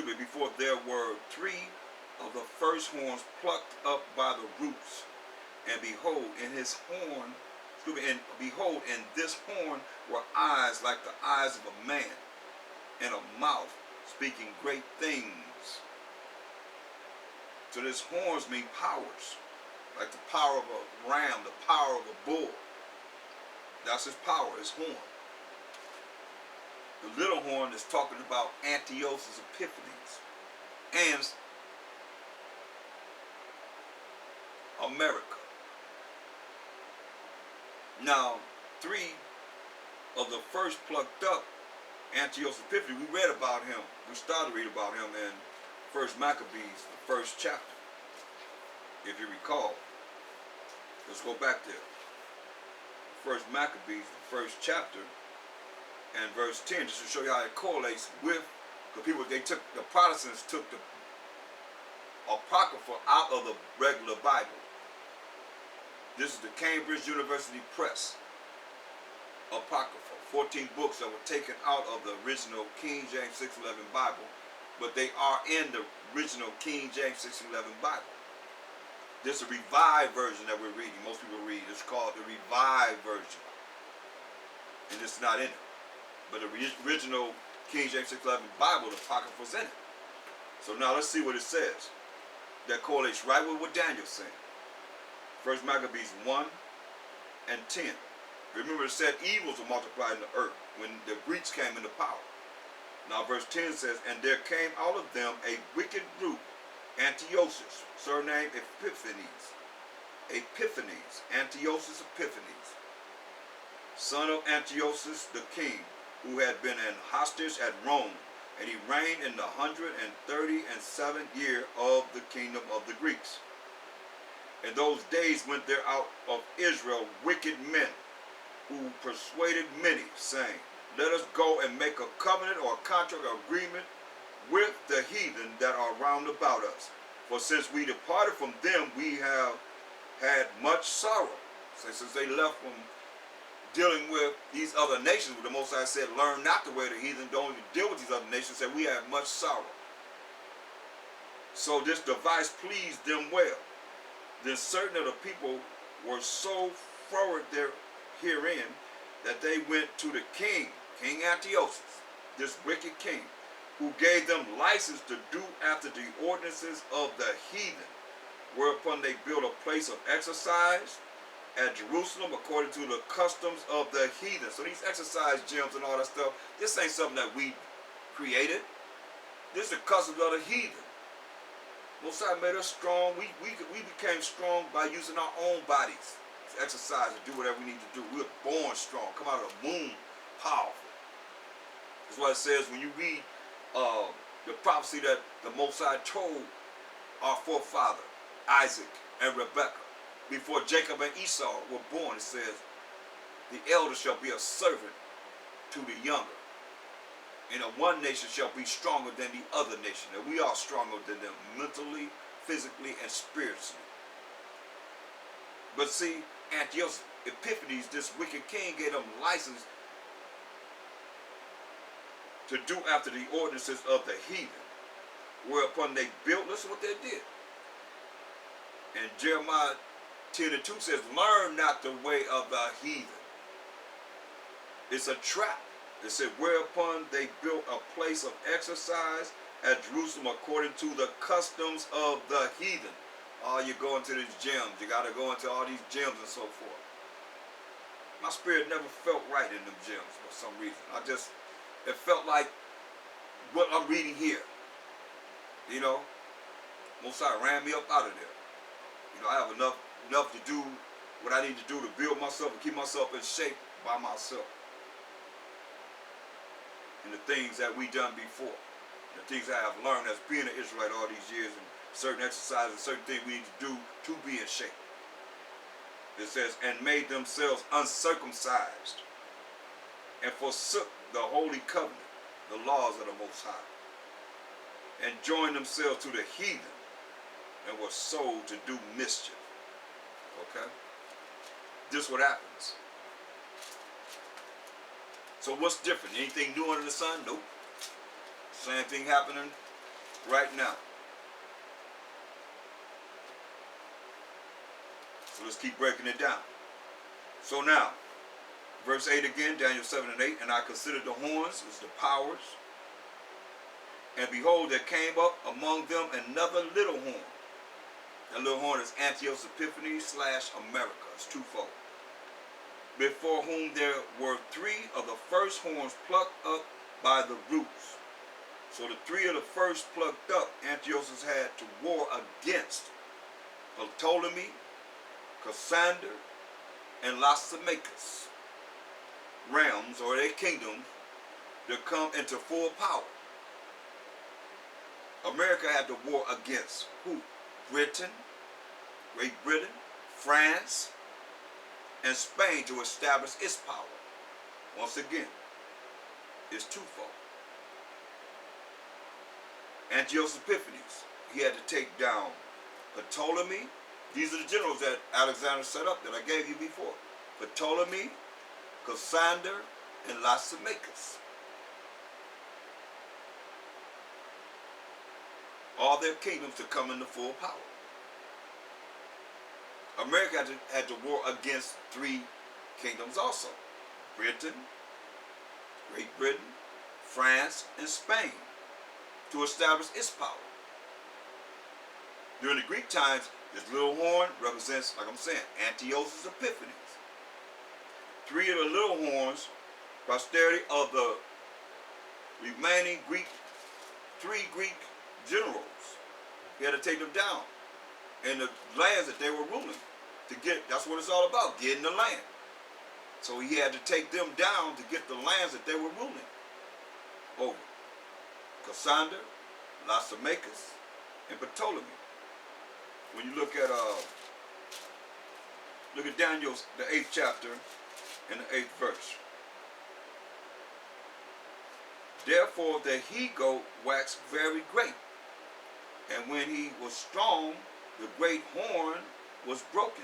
before there were 3 of the first horns plucked up by the roots. And behold, in his horn, and behold, in this horn were eyes like the eyes of a man, and a mouth speaking great things. So this horns mean powers, like the power of a ram, the power of a bull. That's his power, his horn. The little horn is talking about Antiochus Epiphanes and America. Now, 3 of the first plucked up, Antiochus Epiphanes, we read about him. We started to read about him in 1 Maccabees, the 1st chapter, if you recall. Let's go back there. 1 Maccabees, the 1st chapter, and verse 10, just to show you how it correlates with the people. The Protestants took the Apocrypha out of the regular Bible. This is the Cambridge University Press Apocrypha, 14 books that were taken out of the original King James 611 Bible, but they are in the original King James 611 Bible. This is a revised version that we're reading. Most people read. It's called the revised version, and it's not in it. But the original King James 611 Bible, the Apocrypha, was in it. So now let's see what it says. That correlates right with what Daniel's saying. 1 Maccabees 1 and 10. Remember, it said evils were multiplied in the earth when the Greeks came into power. Now verse 10 says, and there came out of them a wicked group, Antiochus, surnamed Epiphanes. Antiochus Epiphanes, son of Antiochus the king, who had been an hostage at Rome, and he reigned in the 137th year of the kingdom of the Greeks. In those days went there out of Israel wicked men, who persuaded many, saying, let us go and make a covenant or a contract or agreement with the heathen that are round about us. For since we departed from them, we have had much sorrow. Since they left from dealing with these other nations, the Most High said, learn not the way of the heathen, don't even deal with these other nations, said we have much sorrow. So this device pleased them well. Then certain of the people were so forward there herein, that they went to the king, King Antiochus, this wicked king, who gave them license to do after the ordinances of the heathen, whereupon they built a place of exercise at Jerusalem according to the customs of the heathen. So these exercise gyms and all that stuff, this ain't something that we created. This is the customs of the heathen. Most High made us strong. We became strong by using our own bodies to exercise and do whatever we need to do. We were born strong, come out of the womb powerful. That's why it says when you read the prophecy that the Most High told our forefather Isaac and Rebekah before Jacob and Esau were born, it says, the elder shall be a servant to the younger. And one nation shall be stronger than the other nation. And we are stronger than them mentally, physically, and spiritually. But see, Antiochus Epiphanes, this wicked king, gave them license to do after the ordinances of the heathen. Whereupon they built, listen what they did. And Jeremiah 10 and 2 says, learn not the way of the heathen. It's a trap. It said, whereupon they built a place of exercise at Jerusalem according to the customs of the heathen. Oh, you go into these gyms. You got to go into all these gyms and so forth. My spirit never felt right in them gyms for some reason. It felt like what I'm reading here. You know, Most High ran me up out of there. You know, I have enough to do what I need to do to build myself and keep myself in shape by myself. And the things that we done before, the things I have learned as being an Israelite all these years, and certain exercises, certain things we need to do to be in shape. It says, and made themselves uncircumcised, and forsook the holy covenant, the laws of the Most High, and joined themselves to the heathen, and were sold to do mischief. Okay? This is what happens. So what's different? Anything new under the sun? Nope. Same thing happening right now. So let's keep breaking it down. So now, verse 8 again, Daniel 7 and 8, and I considered the horns, was the powers, and behold, there came up among them another little horn. That little horn is Antiochus Epiphanes / America. It's twofold. Before whom there were 3 of the first horns plucked up by the roots. So the 3 of the first plucked up, Antiochus had to war against Ptolemy, Cassander, and Lysimachus, realms or their kingdoms, to come into full power. America had to war against who? Britain, Great Britain, France, and Spain to establish its power. Once again, it's twofold. Antiochus Epiphanes, he had to take down Ptolemy. These are the generals that Alexander set up that I gave you before. Ptolemy, Cassander, and Lysimachus. All their kingdoms to come into full power. America had to war against 3 kingdoms also. Britain, Great Britain, France, and Spain to establish its power. During the Greek times, this little horn represents, like I'm saying, Antiochus Epiphanes. 3 of the little horns, posterity of the remaining 3 Greek generals. He had to take them down in the lands that they were ruling to get. That's what it's all about, getting the land. So he had to take them down to get the lands that they were ruling over. Cassander, Lysimachus, and Ptolemy. When you look at Daniel's the 8th chapter and the 8th verse. Therefore the he-goat waxed very great, and when he was strong, the great horn was broken,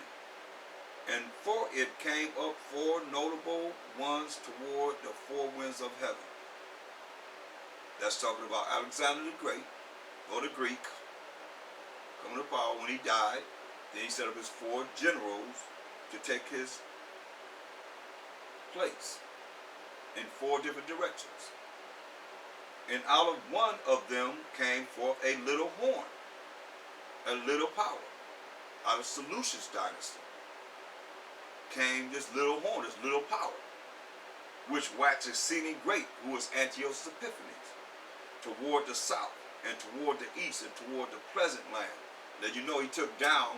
and for it came up 4 notable ones toward the 4 winds of heaven. That's talking about Alexander the Great, or the Greek, coming to power when he died. Then he set up his 4 generals to take his place in 4 different directions. And out of one of them came forth a little horn, a little power. Out of Seleucus dynasty came this little horn, this little power, which waxed exceeding great, who was Antiochus Epiphanes, toward the south and toward the east and toward the pleasant land. That you know he took down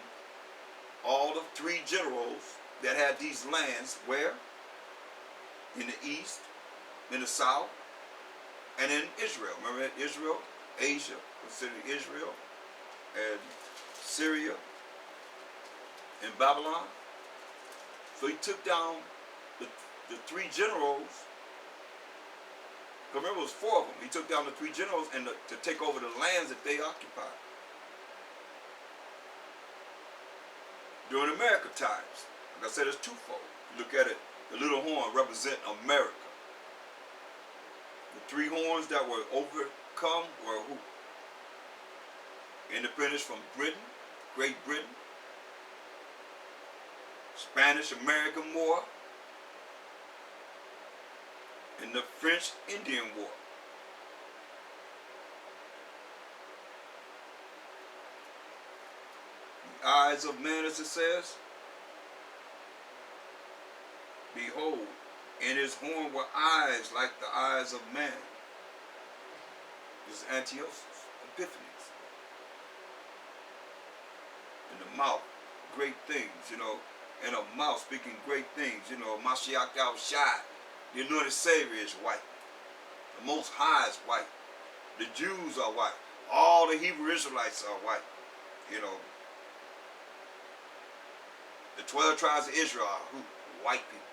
all the 3 generals that had these lands where? In the east, in the south, and in Israel. Remember Israel, Asia, considered Israel, and Syria, and Babylon. So he took down the 3 generals. Remember, it was 4 of them. He took down the 3 generals and to take over the lands that they occupied. During America times, like I said, it's twofold. You look at it, the little horn represent America. The 3 horns that were overcome were who? Independence from Britain, Great Britain, Spanish-American War, and the French-Indian War. The eyes of man, as it says, behold, in his horn were eyes like the eyes of man. This is Antiochus Epiphanes. In the mouth, great things, you know. In a mouth speaking great things, you know. Mashiach Yahushua, the anointed Savior, is white. The Most High is white. The Jews are white. All the Hebrew Israelites are white. You know. The 12 tribes of Israel are who? White people.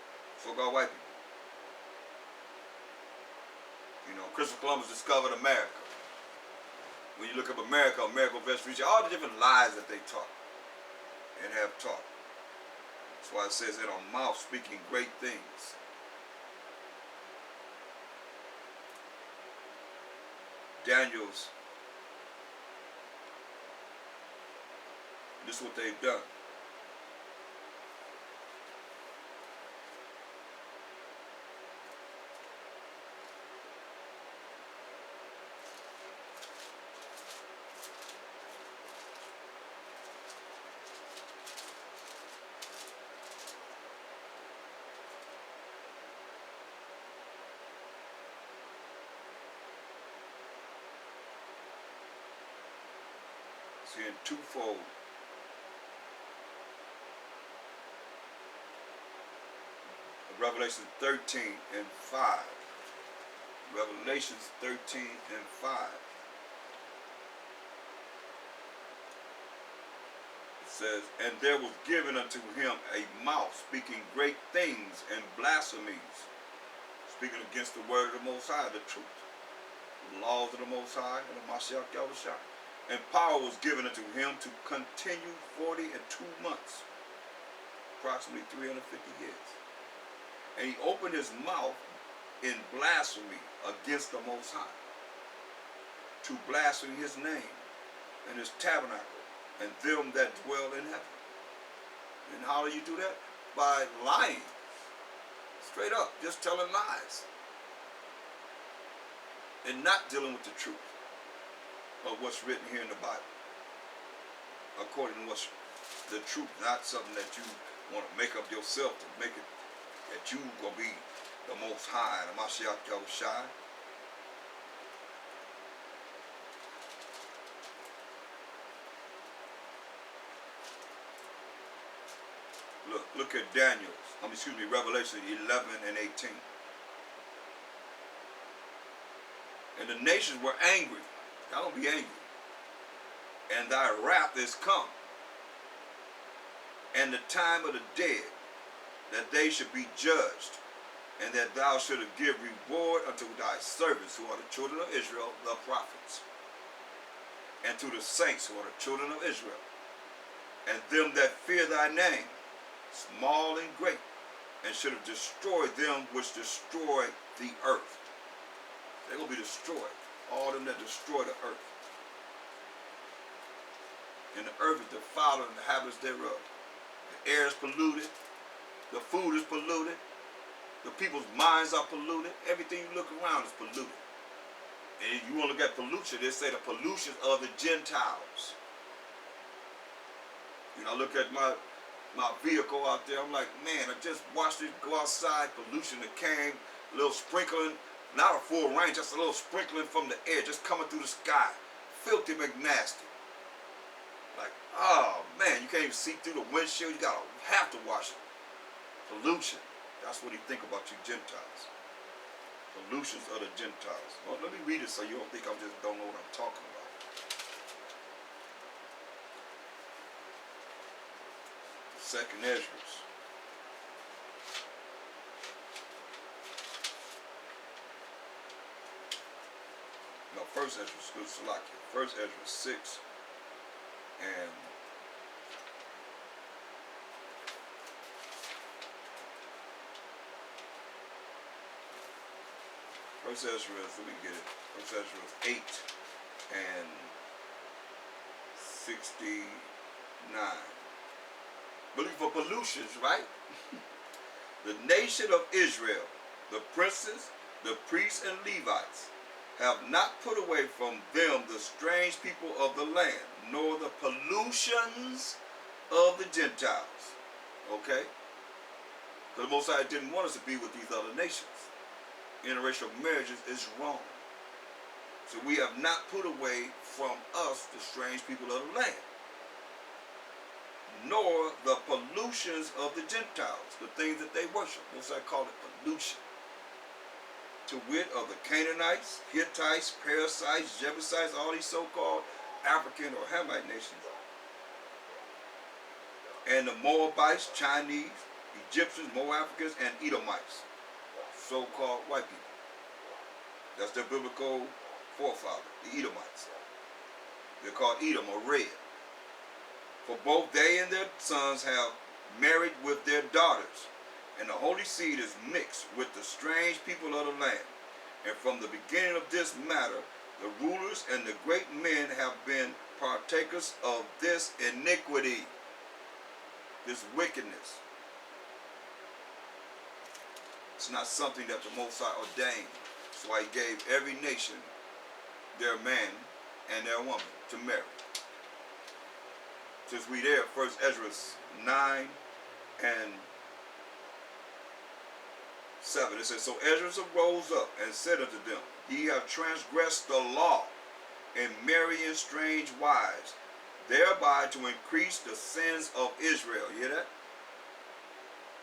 So-called white people. You know, Christopher Columbus discovered America. When you look up America, America Vespucci, all the different lies that they taught and have taught. That's why it says in our mouth speaking great things. Daniel's This is what they've done. See, in twofold. Revelation 13 and 5. Revelations 13 and 5. It says, and there was given unto him a mouth speaking great things and blasphemies, speaking against the word of the Most High, the truth, the laws of the Most High, and the Mashiach Yahushua. And power was given unto him to continue 42 months, approximately 350 years. And he opened his mouth in blasphemy against the Most High, to blaspheme his name and his tabernacle and them that dwell in heaven. And how do you do that? By lying. Straight up, just telling lies. And not dealing with the truth of what's written here in the Bible. According to what's the truth, not something that you want to make up yourself to make it that you gonna be the Most High, the Mashiach Yahushua. Look at Revelation 11 and 18. And the nations were angry. Y'all don't be angry. And thy wrath is come. And the time of the dead, that they should be judged, and that thou shouldest give reward unto thy servants, who are the children of Israel, the prophets, and to the saints, who are the children of Israel, and them that fear thy name, small and great, and should have destroyed them which destroy the earth. They're going to be destroyed, all them that destroy the earth. And the earth is defiled and the habits thereof. The air is polluted. The food is polluted. The people's minds are polluted. Everything you look around is polluted. And if you want to look at pollution, they say the pollution of the Gentiles. You know, I look at my vehicle out there. I'm like, man, I just watched it go outside. Pollution that came, a little sprinkling, not a full rain, just a little sprinkling from the air, just coming through the sky. Filthy McNasty. Like, oh man, you can't even see through the windshield. You have to wash it. Pollution. That's what he think about you Gentiles. Pollutions of the Gentiles. Well, let me read it so you don't think I just don't know what I'm talking about. Second Ezra. No, first Ezra, good Salakia. First Ezra 6 and First Ezra is, let me get it. First Ezra is 8 and 69. But for pollutions, right? The nation of Israel, the princes, the priests and Levites, have not put away from them the strange people of the land, nor the pollutions of the Gentiles. Okay? Because the Most High didn't want us to be with these other nations. Interracial marriages is wrong. So we have not put away from us the strange people of the land, nor the pollutions of the Gentiles, the things that they worship. Most I call it pollution. To wit, of the Canaanites, Hittites, Perizzites, Jebusites, all these so-called African or Hamite nations, and the Moabites, Chinese, Egyptians, Moab-Africans, and Edomites, so-called white people. That's their biblical forefather, the Edomites. They're called Edom or red. For both they and their sons have married with their daughters, and the holy seed is mixed with the strange people of the land. And from the beginning of this matter, The rulers and the great men have been partakers of this iniquity, this wickedness. It's not something that the Most High ordained. That's why he gave every nation their man and their woman to marry. Just read there, 1 Ezra 9 and 7. It says, So Ezra arose up and said unto them, Ye have transgressed the law in marrying strange wives, thereby to increase the sins of Israel. You hear that?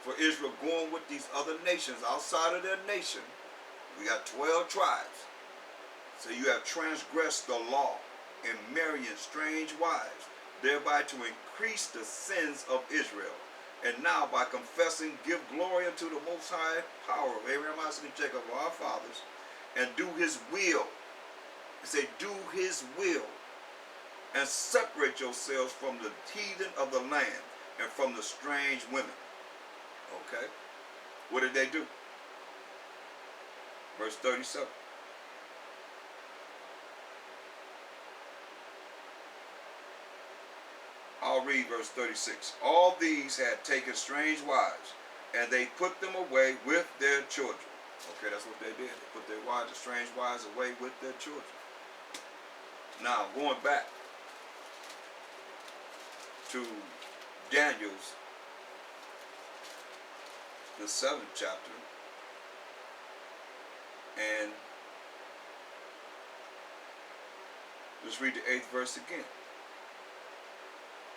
For Israel going with these other nations outside of their nation. We got 12 tribes. So you have transgressed the law in marrying strange wives, thereby to increase the sins of Israel. And now by confessing, give glory unto the Most High power of Abraham, Isaac, and Jacob, our fathers, and do his will. It say, do his will. And separate yourselves from the heathen of the land and from the strange women. Okay? What did they do? Verse 37. I'll read verse 36. All these had taken strange wives, and they put them away with their children. Okay, that's what they did. They put their wives, the strange wives, away with their children. Now, going back to Daniel's, the 7th chapter, and let's read the 8th verse again.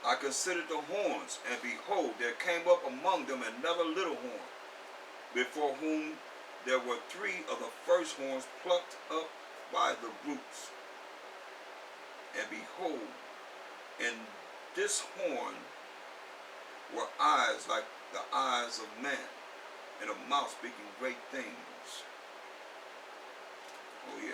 I considered the horns, and behold, there came up among them another little horn, before whom there were 3 of the first horns plucked up by the roots. And behold, in this horn were eyes like the eyes of man, and a mouth speaking great things. Oh yeah.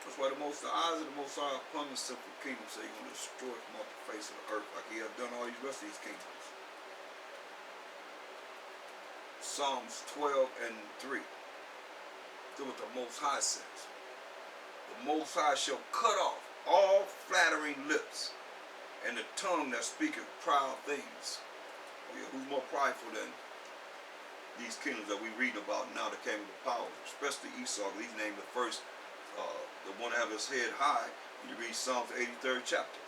That's why the eyes of the Most High upon the simple kingdom, so he's going to destroy it from off the face of the earth like he has done all these rest of these kingdoms. Psalms 12 and 3. Do what the Most High says. The Most High shall cut off all flattering lips, and the tongue that speaketh proud things. Oh yeah, who's more prideful than these kingdoms that we read about now that came into power? Especially Esau. He's named the first, the one to have his head high. When you read Psalms 83rd chapter.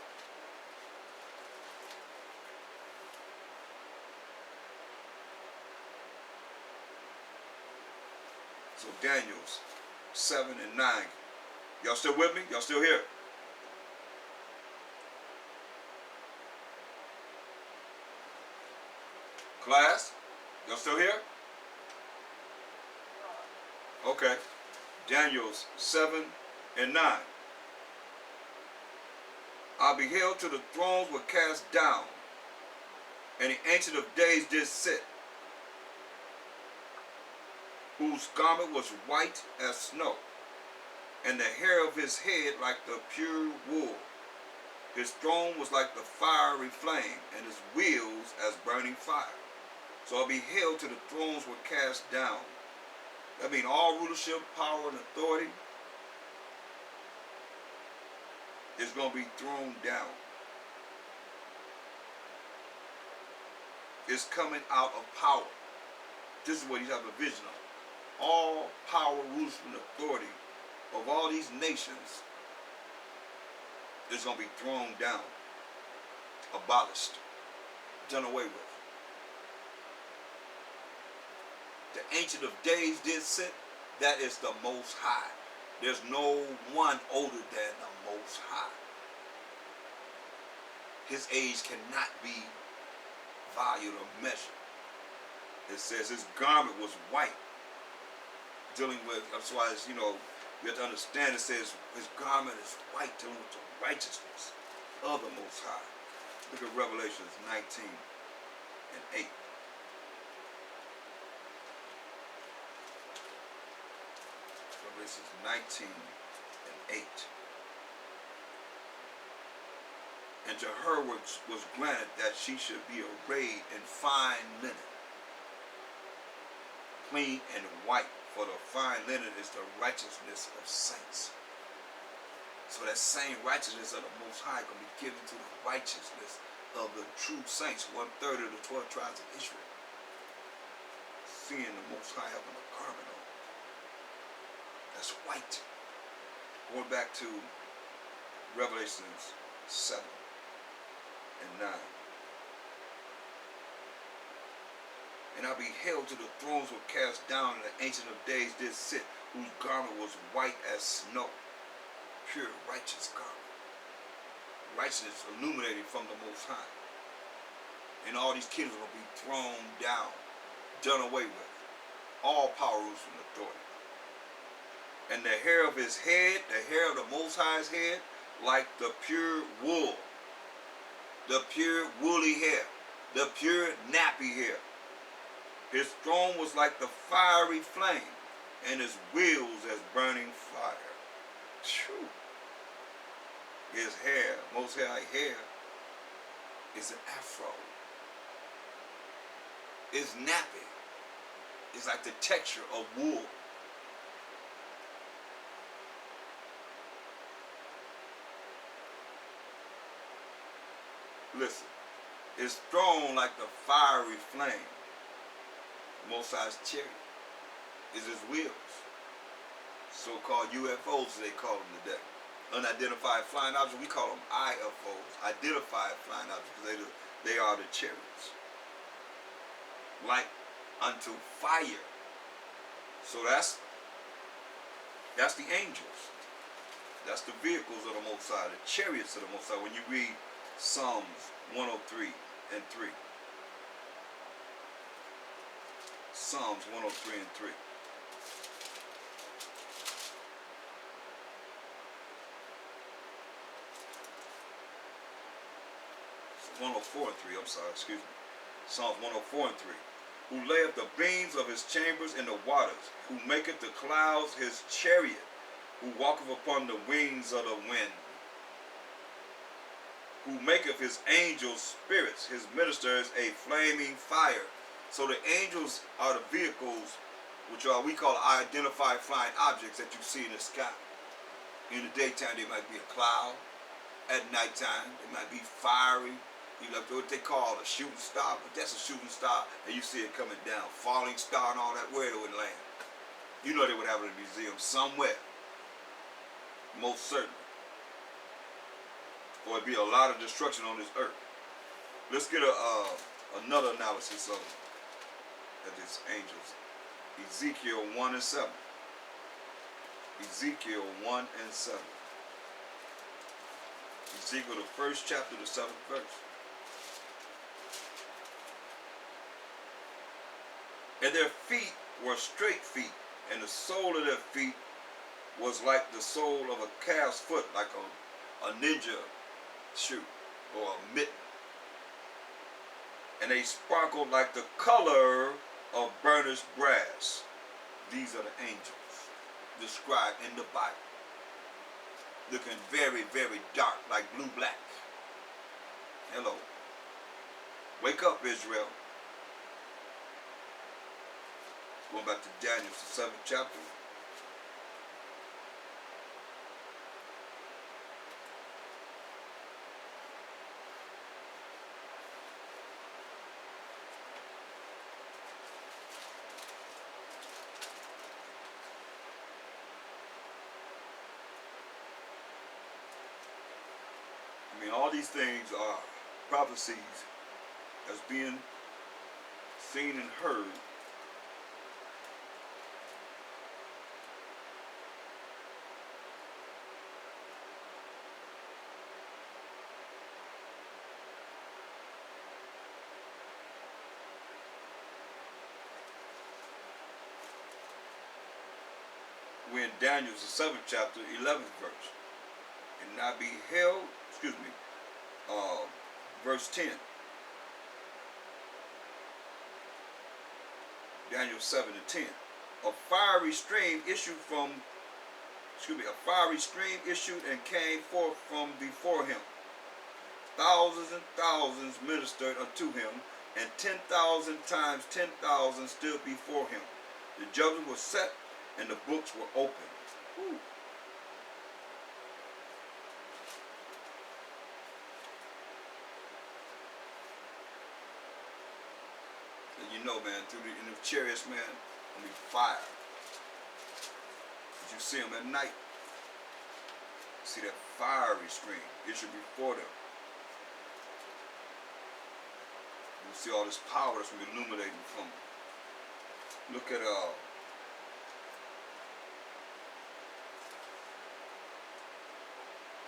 So Daniel's 7 and 9. Y'all still with me? Y'all still here? Class? Y'all still here? Okay. Daniel's 7 and 9. I beheld till the thrones were cast down, and the Ancient of Days did sit, whose garment was white as snow, and the hair of his head like the pure wool. His throne was like the fiery flame, and his wheels as burning fire. So I beheld till the thrones were cast down. That means all rulership, power, and authority is going to be thrown down. It's coming out of power. This is what he's having a vision of. All power, rulership, and authority of all these nations is going to be thrown down, abolished, done away with. The Ancient of Days did sit. That is the Most High. There's no one older than the Most High. His age cannot be valued or measured. It says his garment was white. Dealing with, that's why it's, you have to understand, it says his garment is white, dealing with the righteousness of the Most High. Look at Revelations 19 and 8. Revelations 19 and 8. And to her was granted that she should be arrayed in fine linen. clean and white, for the fine linen is the righteousness of saints. So that same righteousness of the Most High going to be given to the righteousness of the true saints, 1/3 of the 12 tribes of Israel. Seeing the Most High having a garment on that's white. Going back to Revelations 7 and 9. And I beheld till the thrones were cast down, and the Ancient of Days did sit, whose garment was white as snow. Pure, righteous garment. Righteousness illuminated from the Most High. And all these kingdoms will be thrown down, done away with. All power, rules, and authority. And the hair of his head, the hair of the Most High's head, like the pure wool. The pure woolly hair. The pure nappy hair. His throne was like the fiery flame, and his wheels as burning fire. True. His hair, Most High hair, is an afro. It's nappy. It's like the texture of wool. Listen, it's thrown like the fiery flame. Most High's chariot is his wheels. So-called UFOs, they call them today. Unidentified flying objects, we call them IFOs. Identified flying objects, because they are the chariots. Like unto fire. So that's the angels. That's the vehicles of the Most High, the chariots of the Most High. When you read Psalms 103 and 3. Psalms 103 and 3. So 104 and 3, I'm sorry, excuse me. Psalms 104 and 3. Who layeth the beams of his chambers in the waters, who maketh the clouds his chariot, who walketh upon the wings of the wind, who maketh his angels spirits, his ministers a flaming fire. So the angels are the vehicles, which are we call identified flying objects that you see in the sky. In the daytime, they might be a cloud. At nighttime, they might be fiery. You know what they call a shooting star, but that's a shooting star, and you see it coming down, falling star and all that. Where it would land? You know they would have it in a museum somewhere, most certainly. Or it'd be a lot of destruction on this earth. Let's get another analysis of these angels. Ezekiel 1 and 7. Ezekiel 1 and 7. Ezekiel, the first chapter, the 7th verse. And their feet were straight feet, and the sole of their feet was like the sole of a calf's foot, like a ninja shoe or a mitten. And they sparkled like the color of burnished brass. These are the angels described in the Bible. Looking very, very dark, like blue-black. Hello. Wake up, Israel. Going back to Daniel, the 7th chapter. I mean, all these things are prophecies as being seen and heard. We're in Daniel, the 7th chapter, 11th verse. And I beheld, verse 10. Daniel 7 and 10. A fiery stream issued and came forth from before him. Thousands and thousands ministered unto him, and 10,000 times 10,000 stood before him. The judgment was set and the books were opened. Whew. And you know, man, in the chariots, man, gonna be fire. But you see them at night. See that fiery screen issued before them. You see all this power that's going to be illuminating from them. Look at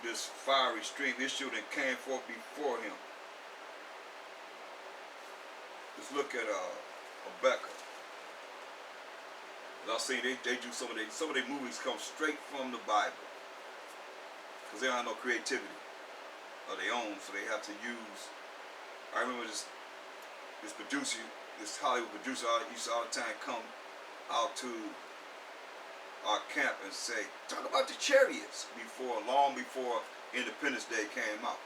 this fiery stream issued and came forth before him. Let's look at Habakkuk. As I see, they do some of their movies come straight from the Bible, because they don't have no creativity of their own, so they have to use. I remember this producer, this Hollywood producer, used to all the time come out to our camp and say, talk about the chariots, long before Independence Day came out.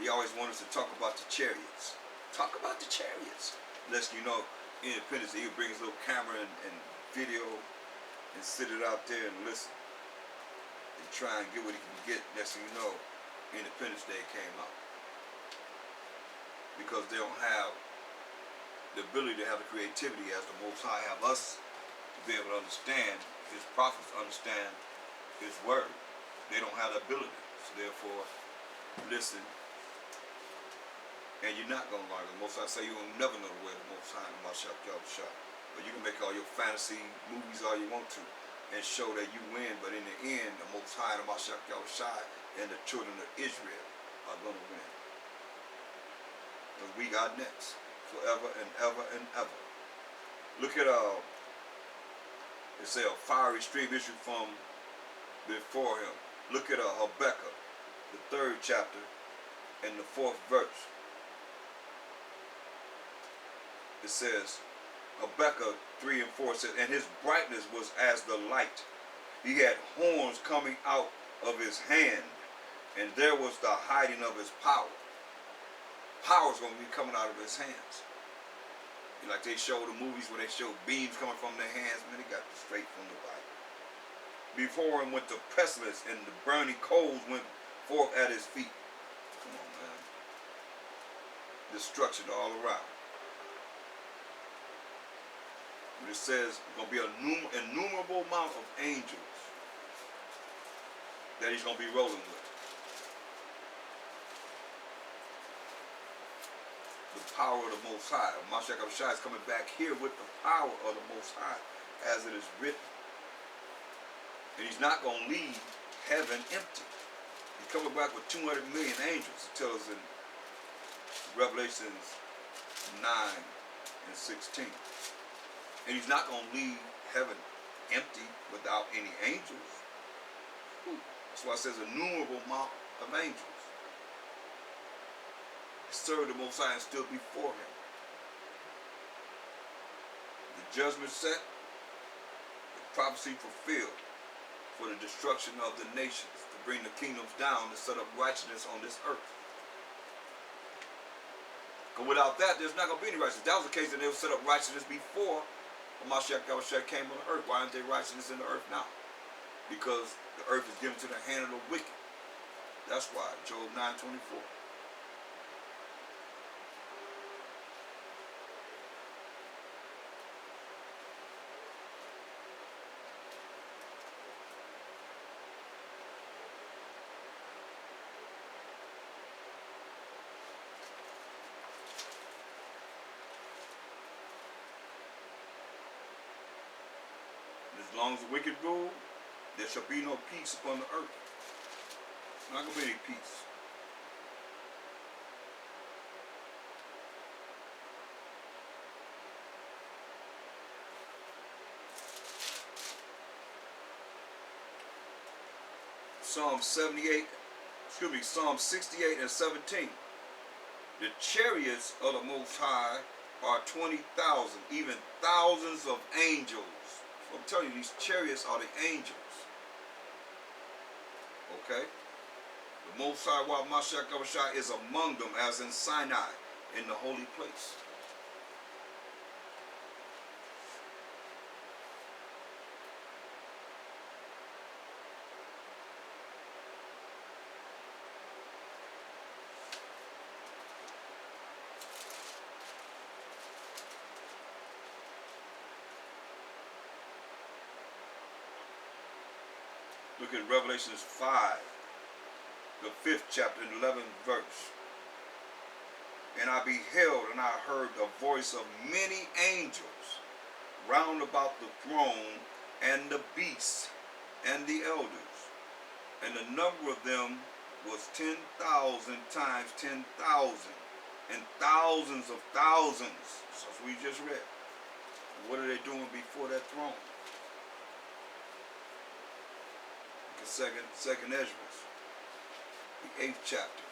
He always wanted us to talk about the chariots. Talk about the chariots. Unless you know, Independence Day, he'll bring his little camera and video and sit it out there and listen. And try and get what he can get. Next thing you know, Independence Day came out. Because they don't have the ability to have the creativity as the Most High have us to be able to understand His prophets, understand His word. They don't have the ability. So therefore, listen, and you're not going to learn. The Most High say you will never know the way of the Most High in my shop. But you can make all your fantasy movies all you want to and show that you win, but in the end, the Most High and my shop and the children of Israel are going to win. Because we got next. Forever and ever and ever. Look at it says a fiery stream issued from before him. Look at Habakkuk, the 3rd chapter and the 4th verse. It says, Habakkuk 3 and 4 says, and his brightness was as the light. He had horns coming out of his hand, and there was the hiding of his power. Power's going to be coming out of his hands. Like they show the movies where they show beams coming from their hands. Man, they got it straight from the Bible. Before him went the pestilence, and the burning coals went forth at his feet. Come on, man. Destruction all around. But it says there's going to be an innumerable amount of angels that he's going to be rolling with. The power of the Most High. Mashiach Abishai is coming back here with the power of the Most High, as it is written. And he's not going to leave heaven empty. He's coming back with 200 million angels. It tells us in Revelations 9 and 16. And he's not going to leave heaven empty without any angels. That's why it says a innumerable amount of angels. Serve the Most High and still before him. The judgment set, the prophecy fulfilled for the destruction of the nations, to bring the kingdoms down, to set up righteousness on this earth. Because without that, there's not going to be any righteousness. That was the case that they would set up righteousness before Mashiach came on the earth. Why aren't they righteousness in the earth now? Because the earth is given to the hand of the wicked. That's why. Job 9:24. As long as the wicked rule, there shall be no peace upon the earth. There's not going to be any peace. Psalm 68 and 17. The chariots of the Most High are 20,000, even thousands of angels. I'm telling you, these chariots are the angels. Okay? The Most High, while Mashiach Abishai is among them, as in Sinai, in the holy place. Look at Revelations 5, the 5th chapter and 11th verse. And I beheld, and I heard the voice of many angels round about the throne and the beast and the elders. And the number of them was 10,000 times 10,000, and thousands of thousands. So as we just read. What are they doing before that throne? Second Ezra, the 8th chapter.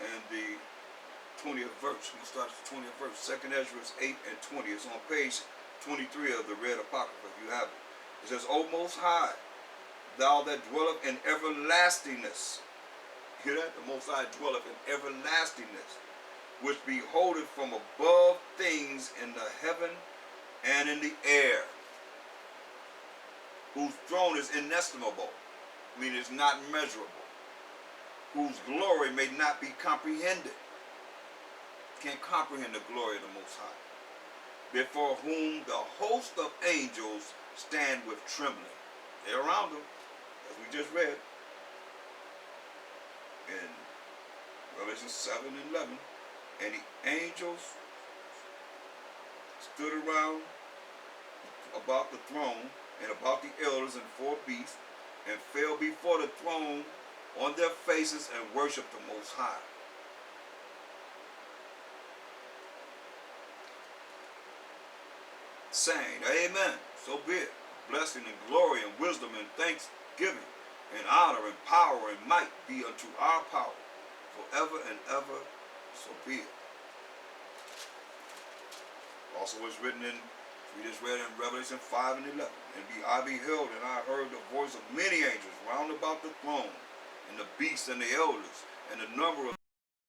And the 20th verse. We start at the 20th verse. 2nd Ezra 8 and 20. It's on page 23 of the Red Apocrypha, if you have it. It says, O Most High, thou that dwelleth in everlastingness. Hear that? The Most High dwelleth in everlastingness, which beholdeth from above things in the heaven and in the air, whose throne is inestimable, I mean it's not measurable, whose glory may not be comprehended. Can't comprehend the glory of the Most High. Before whom the host of angels stand with trembling. They're around him, as we just read in Revelation 7 and 11. And the angels stood around about the throne and about the elders and 4 beasts, and fell before the throne on their faces and worshiped the Most High. Saying, Amen, so be it. Blessing and glory and wisdom and thanksgiving and honor and power and might be unto our power forever and ever, so be it. Also was written in, we just read in Revelation 5 and 11. And I beheld, and I heard the voice of many angels round about the throne, and the beasts and the elders, and the number of